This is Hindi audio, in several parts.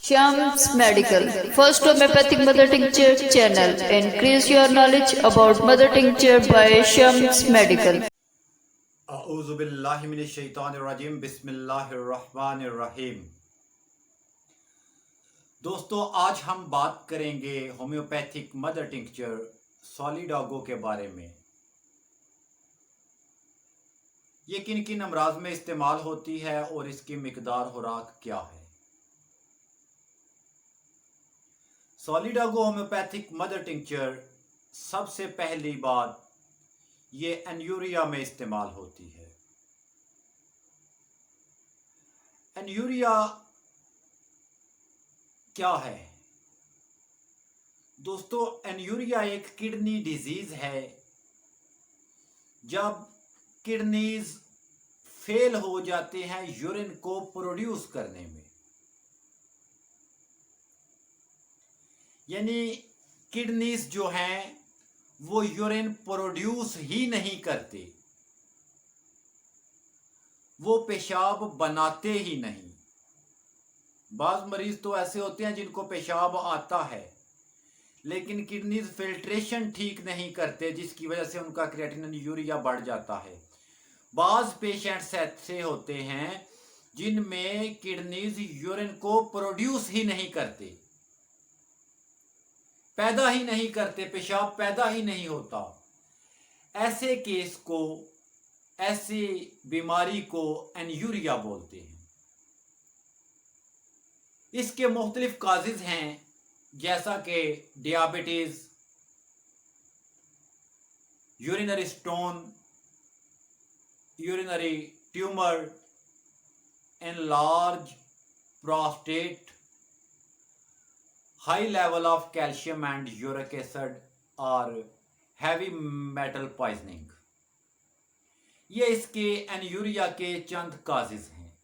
Shams Medical, first homeopathic mother tincture channel. Increase your knowledge about mother tincture by Shams Medical. औज़ुबिल्लाहिमिनश्शैतानिर्रजीम बिस्मिल्लाहिर्रहमानिर्रहीम। दोस्तों, आज हम बात करेंगे होम्योपैथिक मदर टिंक्चर सॉलिडागो के बारे में। ये किन किन अमराज में इस्तेमाल होती है और इसकी मिकदार खुराक क्या है। सॉलिडागो होम्योपैथिक मदर टिंक्चर, सबसे पहली बात, ये एन्यूरिया में इस्तेमाल होती है। एन्यूरिया क्या है दोस्तों? एन्यूरिया एक किडनी डिजीज है। जब किडनीज फेल हो जाते हैं यूरिन को प्रोड्यूस करने में, यानी किडनीज जो हैं वो यूरिन प्रोड्यूस ही नहीं करते, वो पेशाब बनाते ही नहीं। बाज मरीज तो ऐसे होते हैं जिनको पेशाब आता है लेकिन किडनीज फिल्ट्रेशन ठीक नहीं करते, जिसकी वजह से उनका क्रिएटिनिन यूरिया बढ़ जाता है। बाज पेशेंट्स ऐसे होते हैं जिनमें किडनीज यूरिन को प्रोड्यूस ही नहीं करते, पैदा ही नहीं करते, पेशाब पैदा ही नहीं होता। ऐसे केस को, ऐसी बीमारी को एन्यूरिया बोलते हैं। इसके मुख्तलिफ काजेज हैं, जैसा कि diabetes, urinary stone, urinary tumour, enlarge prostate, high level of calcium and uric acid और हैवी मेटल पॉइजनिंग। ये इसके एन्यूरिया के चंद काजेज हैं।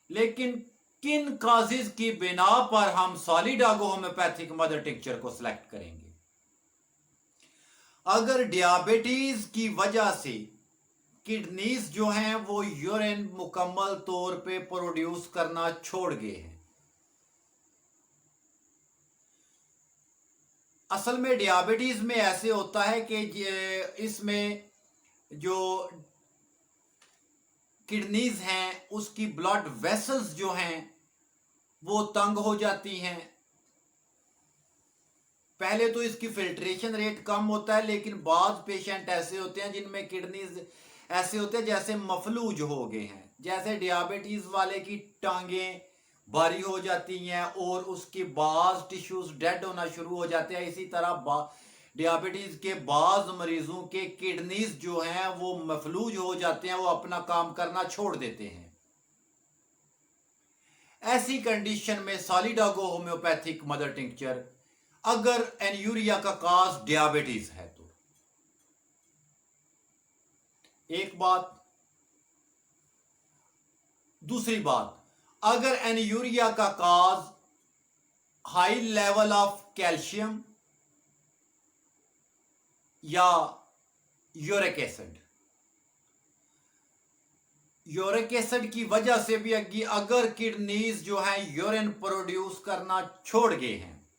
लेकिन किन काजेज की बिना पर हम सॉलिडागो होम्योपैथिक मदर टिंक्चर को सिलेक्ट करेंगे? अगर डियाबिटीज की वजह से किडनीज जो हैं वो यूरिन मुकम्मल तौर पे प्रोड्यूस करना छोड़ गए हैं। असल में डियाबिटीज में ऐसे होता है कि इसमें जो किडनीज हैं उसकी ब्लड वेसल्स जो हैं वो तंग हो जाती हैं। पहले तो इसकी फिल्ट्रेशन रेट कम होता है, लेकिन बाद पेशेंट ऐसे होते हैं जिनमें किडनीज ऐसे होते हैं जैसे मफलूज हो गए हैं। जैसे डियाबिटीज वाले की टांगें भारी हो जाती हैं और उसकी बाज टिश्यूज डेड होना शुरू हो जाते हैं। इसी तरह डियाबिटीज के बाज मरीजों के किडनीज जो हैं वो मफलूज हो जाते हैं, वो अपना काम करना छोड़ देते हैं। ऐसी कंडीशन में सॉलिडागो होम्योपैथिक मदर टिंक्चर, अगर एन्यूरिया का काज डियाबिटीज है तो एक बात। दूसरी बात, अगर एन्यूरिया का काज हाई लेवल ऑफ कैल्शियम या यूरिक एसिड, यूरिक एसिड की वजह से भी अगर किडनीज जो है यूरिन प्रोड्यूस करना छोड़ गए हैं,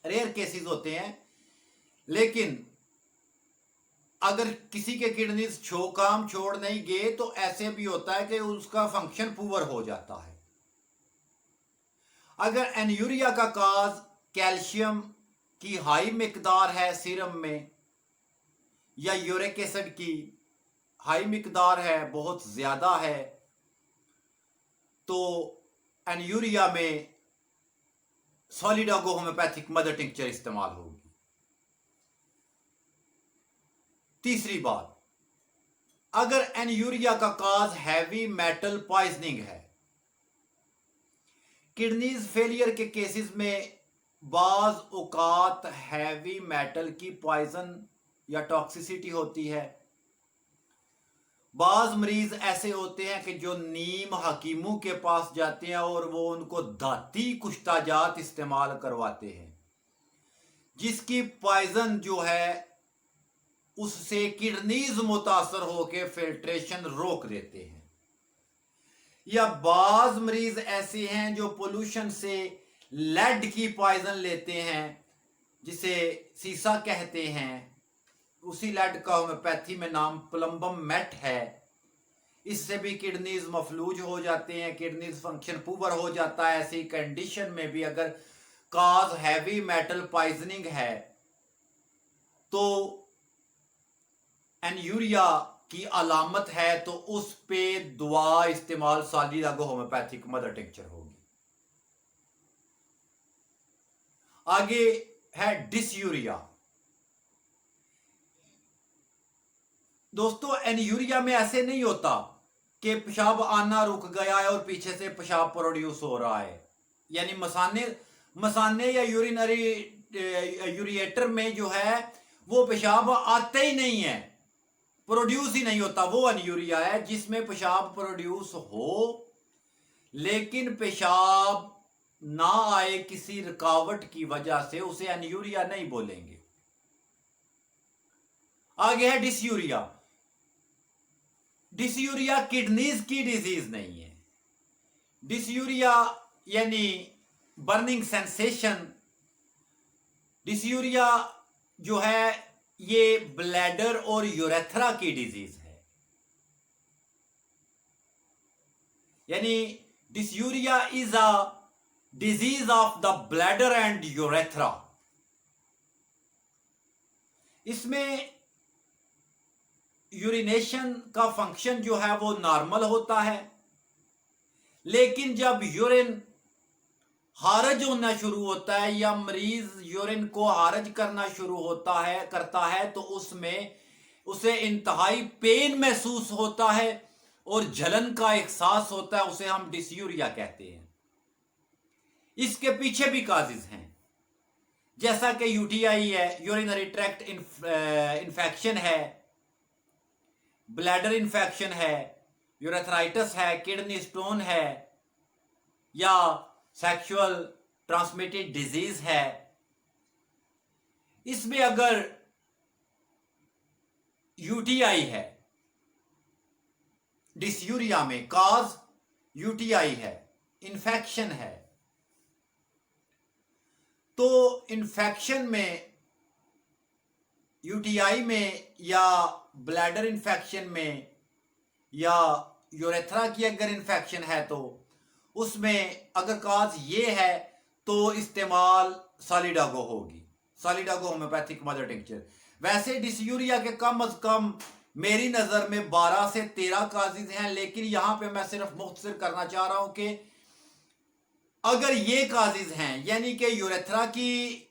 रेयर केसेस होते हैं, लेकिन अगर किसी के किडनीज काम छोड़ नहीं गए तो ऐसे भी होता है कि उसका फंक्शन पुअर हो जाता है। अगर एन्यूरिया का काज कैल्शियम की हाई मिकदार है सीरम में, या यूरिक एसिड की हाई मिकदार है, बहुत ज्यादा है, तो एन्यूरिया में सॉलिडागो होम्योपैथिक मदर टिंक्चर इस्तेमाल होगी। तीसरी बात, अगर एन्यूरिया का काज हैवी मेटल पॉइजनिंग है, किडनीज फेलियर के केसेस में बाज औकात हैवी मेटल की पॉइजन या टॉक्सिसिटी होती है। बाज मरीज ऐसे होते हैं कि जो नीम हकीमों के पास जाते हैं और वो उनको धाती कुश्ताजात इस्तेमाल करवाते हैं, जिसकी पॉइजन जो है उससे किडनीज मुतासर होकर फिल्ट्रेशन रोक देते हैं। या बाज मरीज ऐसे हैं जो पोल्यूशन से लेड की पॉइजन लेते हैं, जिसे सीसा कहते हैं। उसी लेड का होम्योपैथी में नाम प्लम्बम मेट है। इससे भी किडनीज मफलूज हो जाते हैं, किडनीज फंक्शन पुअर हो जाता है। ऐसी कंडीशन में भी अगर काज हैवी मेटल पॉइजनिंग है तो एन्यूरिया की अलामत है, तो उस पे दवा इस्तेमाल सॉलिडागो होम्योपैथिक मदर टिंचर होगी। आगे है डिसयूरिया। दोस्तों, एन्यूरिया में ऐसे नहीं होता कि पेशाब आना रुक गया है और पीछे से पेशाब प्रोड्यूस हो रहा है। यानी मसाने या यूरिनरी यूरिएटर में जो है वो पेशाब आते ही नहीं है, प्रोड्यूस ही नहीं होता। वो एन्यूरिया है जिसमें पेशाब प्रोड्यूस हो लेकिन पेशाब ना आए किसी रुकावट की वजह से, उसे एन्यूरिया नहीं बोलेंगे। आगे है डिसयूरिया। डिसयूरिया किडनीज की डिजीज नहीं है। डिसयूरिया यानी बर्निंग सेंसेशन। डिसयूरिया जो है ये ब्लैडर और यूरेथ्रा की डिजीज है। यानी dysuria is a disease of the bladder and urethra. इसमें यूरिनेशन का फंक्शन जो है वो नॉर्मल होता है, लेकिन जब यूरिन हारज होना शुरू होता है या मरीज यूरिन को हारज करना शुरू करता है तो उसमें उसे इंतहाई पेन महसूस होता है और जलन का एहसास होता है। उसे हम डिसयूरिया कहते हैं। इसके पीछे भी काजेज हैं, जैसा कि यूटीआई है, यूरिनरी ट्रैक्ट इन्फेक्शन है, ब्लैडर इन्फेक्शन है, यूरेथ्राइटिस है, किडनी स्टोन है, या सेक्सुअल ट्रांसमिटेड डिजीज है। इसमें अगर यूटीआई है, डिसयूरिया में काज यूटीआई है, इन्फेक्शन है, तो इन्फेक्शन में, यूटीआई में या ब्लैडर इन्फेक्शन में या यूरेथ्रा की अगर इन्फेक्शन है तो उसमें अगर काज ये है तो इस्तेमाल सॉलिडागो होगी, सॉलिडागो होम्योपैथिक मदर टिंचर। वैसे डिसयूरिया के कम अज कम मेरी नज़र में 12 से 13 काजेज हैं, लेकिन यहां पे मैं सिर्फ मुख्तसर करना चाह रहा हूं कि अगर ये काजेज हैं, यानी कि यूरेथ्रा की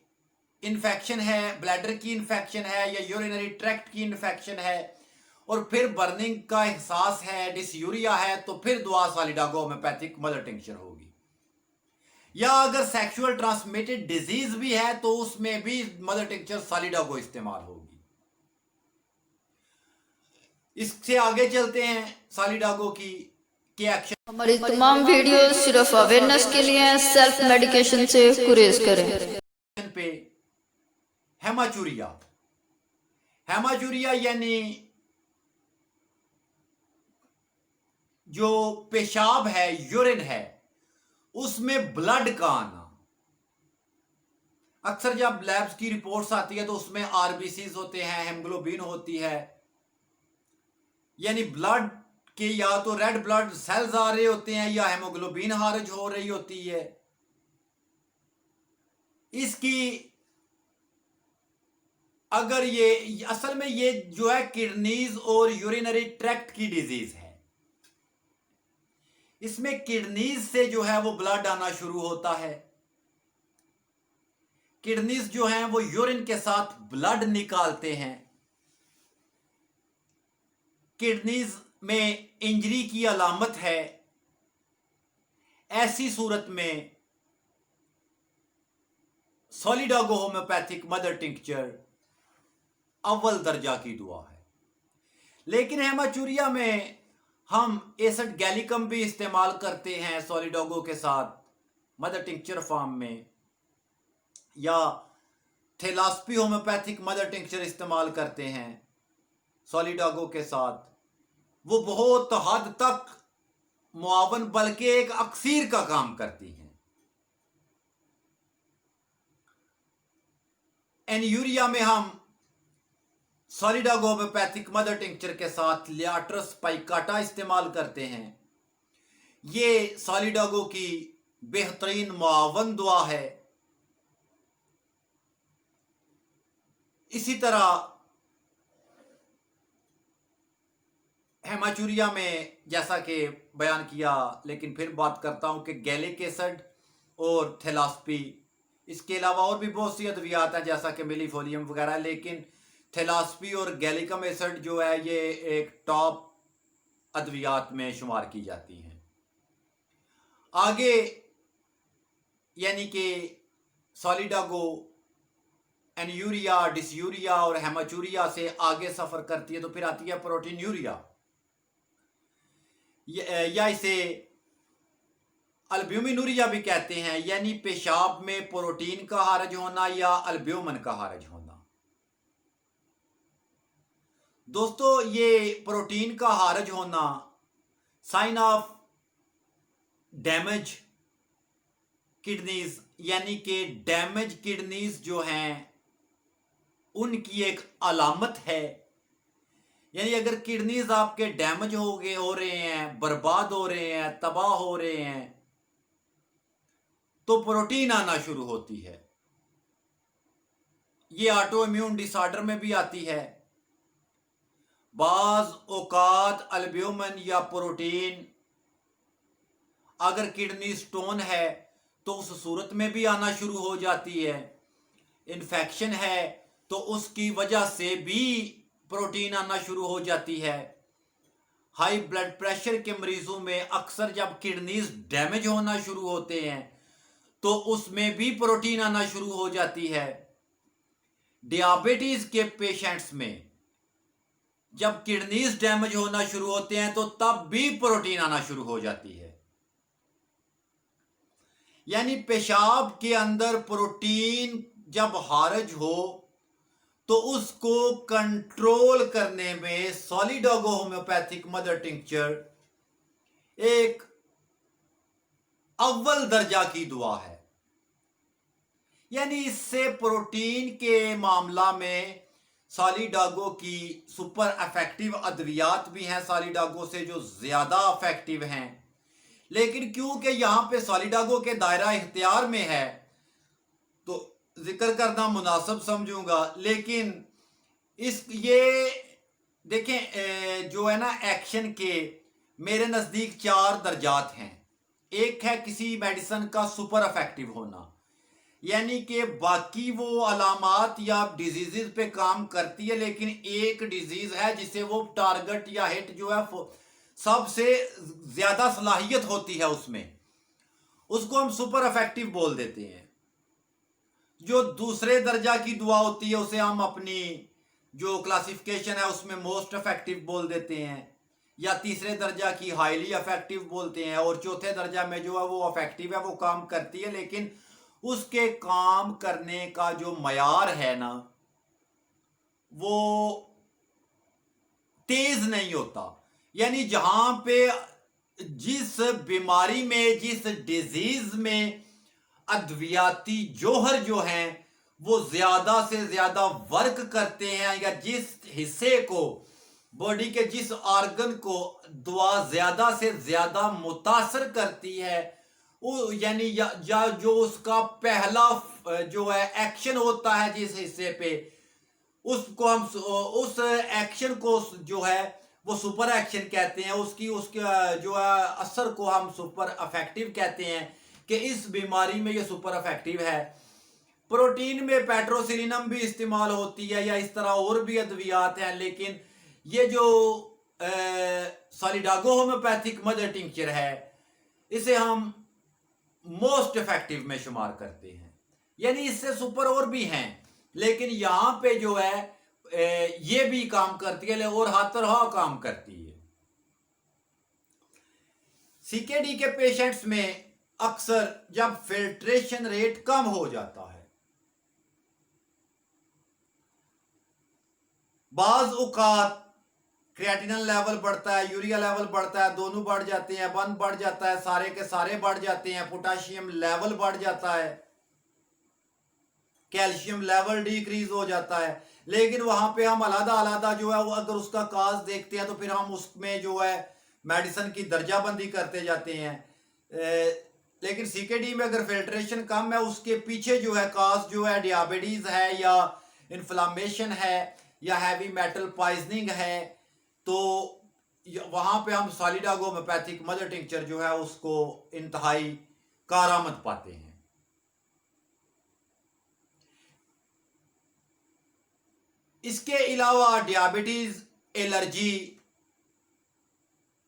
इन्फेक्शन है, ब्लैडर की इन्फेक्शन है या यूरिनरी ट्रैक्ट की इन्फेक्शन है और फिर बर्निंग का एहसास है, डिसयूरिया है, तो फिर दुआ सॉलिडागो होम्योपैथिक मदर टिंचर होगी। या अगर सेक्सुअल ट्रांसमिटेड डिजीज भी है तो उसमें भी मदर टिंचर सॉलिडागो इस्तेमाल होगी। इससे आगे चलते हैं सॉलिडागो की एक्शन। हमारी तमाम वीडियो सिर्फ अवेयरनेस के लिए हैं, सेल्फ मेडिकेशन से गुरेज करें। पे हेमाचूरिया। हेमाचूरिया यानी जो पेशाब है, यूरिन है, उसमें ब्लड का आना। अक्सर जब लैब्स की रिपोर्ट्स आती है तो उसमें आरबीसीज होते हैं, हेमोग्लोबिन होती है, यानी ब्लड के या तो रेड ब्लड सेल्स आ रहे होते हैं या हेमोग्लोबिन हारज हो रही होती है। इसकी अगर ये असल में ये जो है किडनीज और यूरिनरी ट्रैक्ट की डिजीज है। इसमें किडनीज से जो है वो ब्लड आना शुरू होता है। किडनीज जो हैं वो यूरिन के साथ ब्लड निकालते हैं। किडनीज में इंजरी की अलामत है। ऐसी सूरत में सॉलिडागो होम्योपैथिक मदर टिंक्चर अव्वल दर्जा की दुआ है। लेकिन हेमाचूरिया में हम एसिड गैलिकम भी इस्तेमाल करते हैं सॉलिडागो के साथ मदर टिंक्चर फॉर्म में, या थेलास्पी होम्योपैथिक मदर टिंक्चर इस्तेमाल करते हैं सॉलिडागो के साथ। वो बहुत हद तक मुआवन बल्कि एक अक्सीर का काम करती हैं। एन्यूरिया में हम सॉलिडागो होम्योपैथिक मदर टिंक्चर के साथ लियाट्रस पाइकाटा इस्तेमाल करते हैं। ये सॉलिडागो की बेहतरीन मुआवन दुआ है। इसी तरह हेमाचूरिया में जैसा कि बयान किया, लेकिन फिर बात करता हूं कि गैलिक एसिड और थैलास्पी, इसके अलावा और भी बहुत सी अद्वियात हैं जैसा कि मिलीफोलियम वगैरह, लेकिन थैलास्पी और गैलिकम एसिड जो है ये एक टॉप अद्वियात में शुमार की जाती हैं। आगे यानी कि सॉलिडागो एन्यूरिया, डिसयूरिया और हेमाचूरिया से आगे सफर करती है तो फिर आती है प्रोटीनयूरिया, या इसे अल्ब्यूमिनूरिया भी कहते हैं, यानी पेशाब में प्रोटीन का हारज होना या अल्ब्यूमिन का हारज होना। दोस्तों, ये प्रोटीन का हारज होना साइन ऑफ डैमेज किडनीज, यानी कि डैमेज किडनीज जो हैं उनकी एक अलामत है। यानी अगर किडनीज आपके डैमेज हो रहे हैं, बर्बाद हो रहे हैं, तबाह हो रहे हैं, तो प्रोटीन आना शुरू होती है। ये ऑटो इम्यून डिसऑर्डर में भी आती है। बाज औकात अल्ब्यूमिन या प्रोटीन अगर किडनी स्टोन है तो उस सूरत में भी आना शुरू हो जाती है। इन्फेक्शन है तो उसकी वजह से भी प्रोटीन आना शुरू हो जाती है। हाई ब्लड प्रेशर के मरीजों में अक्सर जब किडनीज डैमेज होना शुरू होते हैं तो उसमें भी प्रोटीन आना शुरू हो जाती है। डियाबिटीज के पेशेंट्स में जब किडनीज डैमेज होना शुरू होते हैं तो तब भी प्रोटीन आना शुरू हो जाती है। यानी पेशाब के अंदर प्रोटीन जब हारज हो तो उसको कंट्रोल करने में सॉलिडागो होम्योपैथिक मदर टिंक्चर एक अव्वल दर्जा की दुआ है। यानी इससे प्रोटीन के मामला में सॉलिडागो की सुपर इफेक्टिव अद्वियात भी हैं, सॉलिडागो से जो ज्यादा इफेक्टिव हैं, लेकिन क्योंकि यहां पे सॉलिडागो के दायरा इख्तियार में है तो जिक्र करना मुनासिब समझूंगा। लेकिन ये देखें, जो है ना, एक्शन के मेरे नज़दीक 4 दर्जात हैं। एक है किसी मेडिसिन का सुपर इफेक्टिव होना, यानी कि बाकी वो अलामात या डिजीज़ पे काम करती है, लेकिन एक डिजीज़ है जिसे वो टारगेट या हिट जो है सबसे ज़्यादा सलाहियत होती है उसमें, उसको हम सुपर इफेक्टिव बोल देते हैं। जो दूसरे दर्जा की दुआ होती है उसे हम अपनी जो क्लासिफिकेशन है उसमें मोस्ट इफेक्टिव बोल देते हैं, या तीसरे दर्जा की हाईली इफेक्टिव बोलते हैं, और चौथे दर्जा में जो है वो इफेक्टिव है, वो काम करती है, लेकिन उसके काम करने का जो मयार है ना वो तेज नहीं होता। यानी जहां पे जिस बीमारी में, जिस डिजीज में अद्वियाती जोहर जो हैं वो ज्यादा से ज्यादा वर्क करते हैं, या जिस हिस्से को, बॉडी के जिस ऑर्गन को दुआ ज्यादा से ज्यादा मुतासर करती है, वो यानी या जो उसका पहला जो है एक्शन होता है जिस हिस्से पे, उसको हम उस एक्शन को जो है वो सुपर एक्शन कहते हैं। उसके जो है असर को हम सुपर इफेक्टिव कहते हैं कि इस बीमारी में ये सुपर इफेक्टिव है। प्रोटीन में पेट्रोसिलिनम भी इस्तेमाल होती है, या इस तरह और भी अद्वियात हैं, लेकिन ये जो सॉलिडागो होम्योपैथिक मदर टिंक्चर है इसे हम मोस्ट इफेक्टिव में शुमार करते हैं। यानी इससे सुपर और भी हैं, लेकिन यहां पे जो है ये भी काम करती है और हाथरहा काम करती है। सीकेडी के पेशेंट्स में अक्सर जब फिल्ट्रेशन रेट कम हो जाता है, बाज औकात क्रिएटिनिन लेवल बढ़ता है, यूरिया लेवल बढ़ता है, दोनों बढ़ जाते हैं, वन बढ़ जाता है, सारे के सारे बढ़ जाते हैं, पोटाशियम लेवल बढ़ जाता है, कैल्शियम लेवल डिक्रीज हो जाता है। लेकिन वहां पे हम अलग अलग जो है वो अगर उसका काज देखते हैं तो फिर हम उसमें जो है मेडिसिन की दर्जाबंदी करते जाते हैं। लेकिन सीकेडी में अगर फिल्ट्रेशन कम है, उसके पीछे जो है काज जो है डियाबिटीज है या इन्फ्लामेशन है या हैवी मेटल पॉइजनिंग है, तो वहां पे हम सॉलिड होम्योपैथिक मदर टिंक्चर जो है उसको इंतहाई कारामद पाते हैं। इसके अलावा डियाबिटीज एलर्जी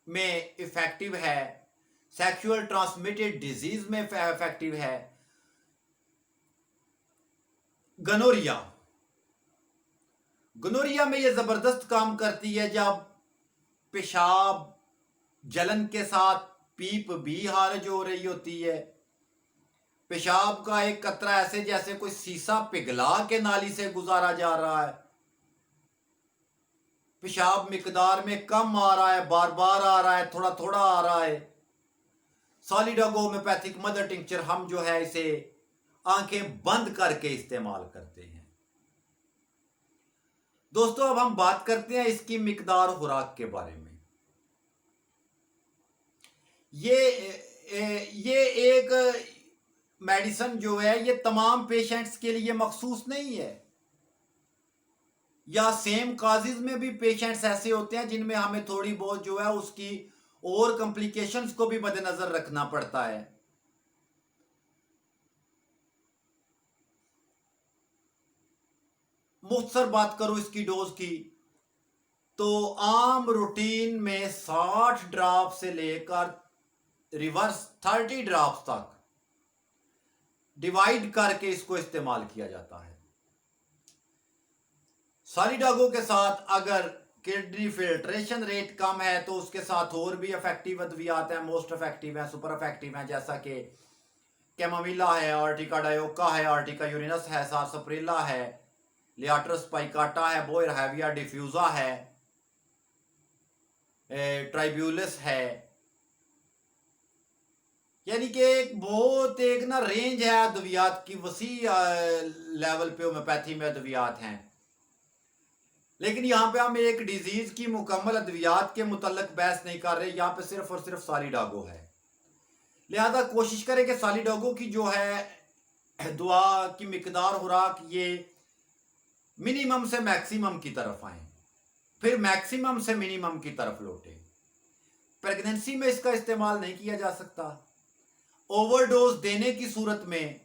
में इफेक्टिव है, सेक्सुअल ट्रांसमिटेड डिजीज में इफेक्टिव है। गनोरिया में यह जबरदस्त काम करती है जब पेशाब जलन के साथ पीप भी हारज हो रही होती है, पेशाब का एक कतरा ऐसे जैसे कोई शीशा पिघला के नाली से गुजारा जा रहा है, पेशाब मिकदार में कम आ रहा है, बार बार आ रहा है, थोड़ा थोड़ा आ रहा है। सॉलिड होम्योपैथिक मदर टिंक्चर हम जो है इसे आंखें बंद करके इस्तेमाल करते हैं। दोस्तों अब हम बात करते हैं इसकी मिकदार खुराक के बारे में। ये एक मेडिसिन जो है ये तमाम पेशेंट्स के लिए मखसूस नहीं है, या सेम काजेज में भी पेशेंट्स ऐसे होते हैं जिनमें हमें थोड़ी बहुत जो है उसकी और कॉम्प्लिकेशंस को भी मद्देनजर रखना पड़ता है। मुख्तसर बात करूं इसकी डोज की, तो आम रूटीन में 60 ड्रॉप से लेकर रिवर्स 30 ड्रॉप्स तक डिवाइड करके इसको इस्तेमाल किया जाता है। सॉलिडागो के साथ अगर किडनी फिल्ट्रेशन रेट कम है तो उसके साथ और भी इफेक्टिव अद्वियात हैं, मोस्ट इफेक्टिव हैं, सुपर इफेक्टिव हैं, जैसा कि कैमोमिला है, आर्टिका डायोका है, आर्टिका यूरिनस है, सारसप्रेला है, लियाट्रस पाइकाटा है, बोयर हैविया डिफ्यूजा है, ट्राइब्यूलिस है। यानी कि एक बहुत एक ना रेंज है अद्वियात की, वसी लेवल पे होम्योपैथी में अद्वियात हैं। लेकिन यहाँ पे हम एक डिजीज की मुकम्मल अद्वियात के मुतल्लिक बहस नहीं कर रहे, यहाँ पे सिर्फ और सिर्फ सॉलिडागो है। लिहाजा कोशिश करें कि सॉलिडागो की जो है दुआ की मिकदार खुराक ये मिनिमम से मैक्सिमम की तरफ आए, फिर मैक्सिमम से मिनिमम की तरफ लौटे। प्रेगनेंसी में इसका इस्तेमाल नहीं किया जा सकता। ओवरडोज देने की सूरत में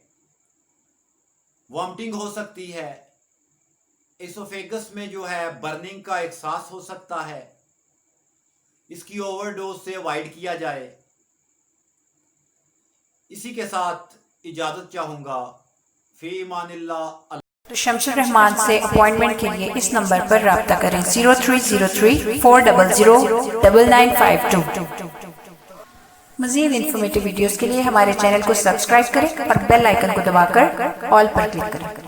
वॉमिटिंग हो सकती है, इसोफेगस में जो है बर्निंग का एहसास हो सकता है, इसकी ओवरडोज से अवॉइड किया जाए। इसी के साथ इजाजत चाहूंगा। फी इमानिल्लाह। शमशुर रहमान से अपॉइंटमेंट के लिए इस नंबर पर राब्ता करें 0303 400 9952। मज़ीद इन्फॉर्मेटिव वीडियोस के लिए हमारे चैनल को सब्सक्राइब करें और बेल आइकन को दबाकर ऑल पर क्लिक करें।